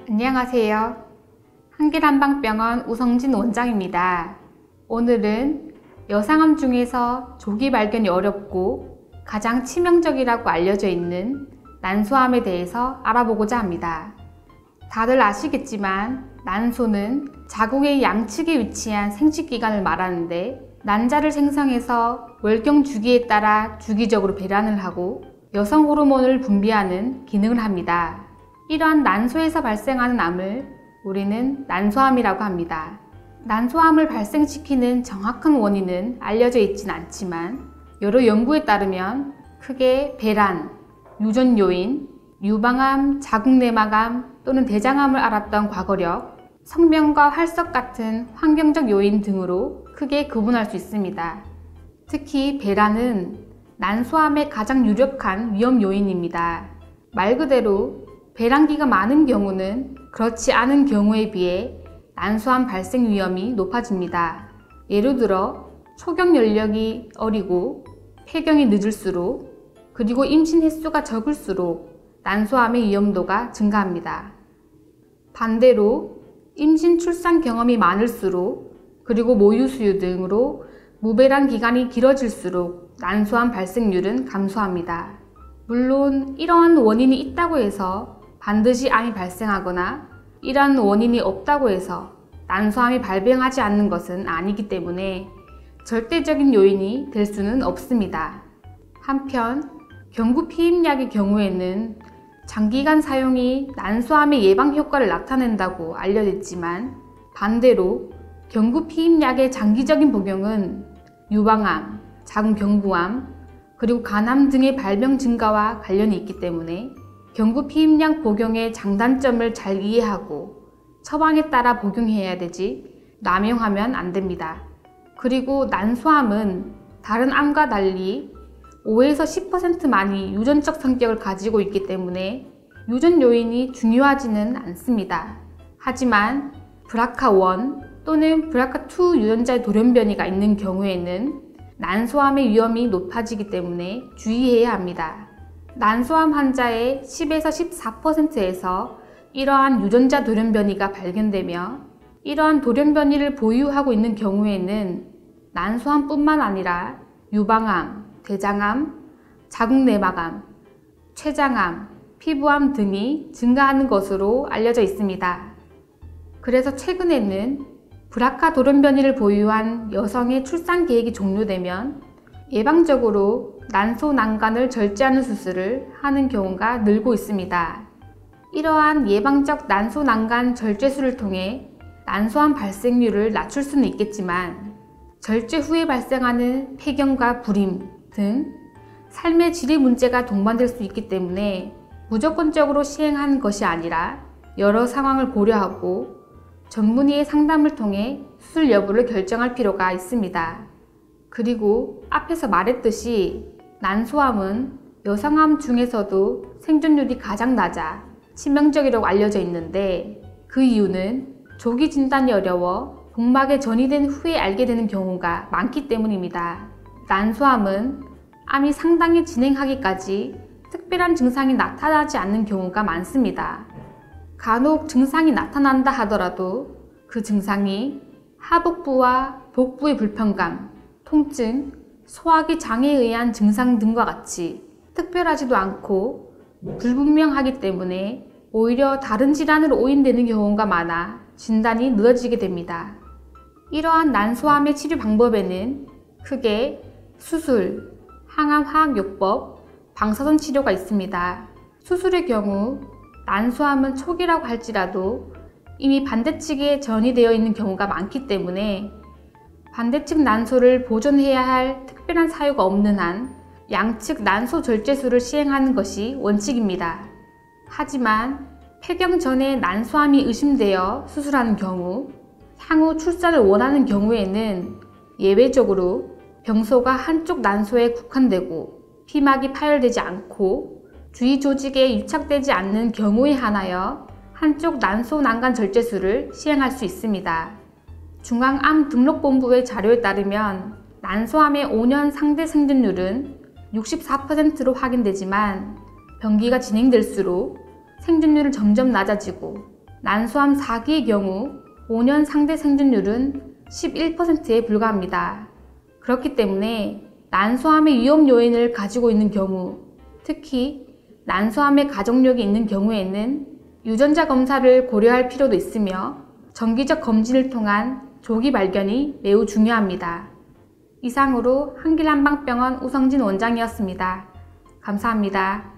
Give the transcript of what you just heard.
안녕하세요. 한길한방병원 우성진 원장입니다. 오늘은 여상암 중에서 조기 발견이 어렵고 가장 치명적이라고 알려져 있는 난소암에 대해서 알아보고자 합니다. 다들 아시겠지만 난소는 자궁의 양측에 위치한 생殖기관을 말하는데 난자를 생성해서 월경 주기에 따라 주기적으로 배란을 하고 여성 호르몬을 분비하는 기능을 합니다. 이러한 난소에서 발생하는 암을 우리는 난소암이라고 합니다. 난소암을 발생시키는 정확한 원인은 알려져 있진 않지만 여러 연구에 따르면 크게 배란, 유전 요인, 유방암, 자궁내막암 또는 대장암을 앓았던 과거력, 성병과 활석 같은 환경적 요인 등으로 크게 구분할 수 있습니다. 특히 배란은 난소암의 가장 유력한 위험 요인입니다. 말 그대로 배란기가 많은 경우는 그렇지 않은 경우에 비해 난소암 발생 위험이 높아집니다. 예를 들어 초경 연령이 어리고 폐경이 늦을수록 그리고 임신 횟수가 적을수록 난소암의 위험도가 증가합니다. 반대로 임신 출산 경험이 많을수록 그리고 모유 수유 등으로 무배란 기간이 길어질수록 난소암 발생률은 감소합니다. 물론 이러한 원인이 있다고 해서 반드시 암이 발생하거나 이러한 원인이 없다고 해서 난소암이 발병하지 않는 것은 아니기 때문에 절대적인 요인이 될 수는 없습니다. 한편 경구 피임약의 경우에는 장기간 사용이 난소암의 예방 효과를 나타낸다고 알려졌지만 반대로 경구 피임약의 장기적인 복용은 유방암, 자궁경부암, 그리고 간암 등의 발병 증가와 관련이 있기 때문에 경구 피임약 복용의 장단점을 잘 이해하고 처방에 따라 복용해야 되지 남용하면 안 됩니다. 그리고 난소암은 다른 암과 달리 5에서 10%만이 유전적 성격을 가지고 있기 때문에 유전 요인이 중요하지는 않습니다. 하지만 BRCA1 또는 BRCA2 유전자의 돌연변이가 있는 경우에는 난소암의 위험이 높아지기 때문에 주의해야 합니다. 난소암 환자의 10에서 14%에서 이러한 유전자 돌연변이가 발견되며 이러한 돌연변이를 보유하고 있는 경우에는 난소암뿐만 아니라 유방암, 대장암, 자궁내막암, 췌장암, 피부암 등이 증가하는 것으로 알려져 있습니다. 그래서 최근에는 BRCA 돌연변이를 보유한 여성의 출산 계획이 종료되면 예방적으로 난소 난간을 절제하는 수술을 하는 경우가 늘고 있습니다. 이러한 예방적 난소 난간 절제술을 통해 난소암 발생률을 낮출 수는 있겠지만 절제 후에 발생하는 폐경과 불임 등 삶의 질의 문제가 동반될 수 있기 때문에 무조건적으로 시행하는 것이 아니라 여러 상황을 고려하고 전문의의 상담을 통해 수술 여부를 결정할 필요가 있습니다. 그리고 앞에서 말했듯이 난소암은 여성암 중에서도 생존율이 가장 낮아 치명적이라고 알려져 있는데 그 이유는 조기 진단이 어려워 복막에 전이된 후에 알게 되는 경우가 많기 때문입니다. 난소암은 암이 상당히 진행하기까지 특별한 증상이 나타나지 않는 경우가 많습니다. 간혹 증상이 나타난다 하더라도 그 증상이 하복부와 복부의 불편감, 통증, 소화기 장애에 의한 증상 등과 같이 특별하지도 않고 불분명하기 때문에 오히려 다른 질환으로 오인되는 경우가 많아 진단이 늦어지게 됩니다. 이러한 난소암의 치료 방법에는 크게 수술, 항암화학요법, 방사선 치료가 있습니다. 수술의 경우 난소암은 초기라고 할지라도 이미 반대측에 전이되어 있는 경우가 많기 때문에 반대측 난소를 보존해야 할 특별한 사유가 없는 한 양측 난소 절제술을 시행하는 것이 원칙입니다. 하지만 폐경 전에 난소암이 의심되어 수술하는 경우 향후 출산을 원하는 경우에는 예외적으로 병소가 한쪽 난소에 국한되고 피막이 파열되지 않고 주위 조직에 유착되지 않는 경우에 한하여 한쪽 난소 난간 절제술을 시행할 수 있습니다. 중앙암 등록본부의 자료에 따르면 난소암의 5년 상대 생존율은 64%로 확인되지만 병기가 진행될수록 생존율은 점점 낮아지고 난소암 4기의 경우 5년 상대 생존율은 11%에 불과합니다. 그렇기 때문에 난소암의 위험 요인을 가지고 있는 경우, 특히 난소암의 가족력이 있는 경우에는 유전자 검사를 고려할 필요도 있으며 정기적 검진을 통한 조기 발견이 매우 중요합니다. 이상으로 한길한방병원 우성진 원장이었습니다. 감사합니다.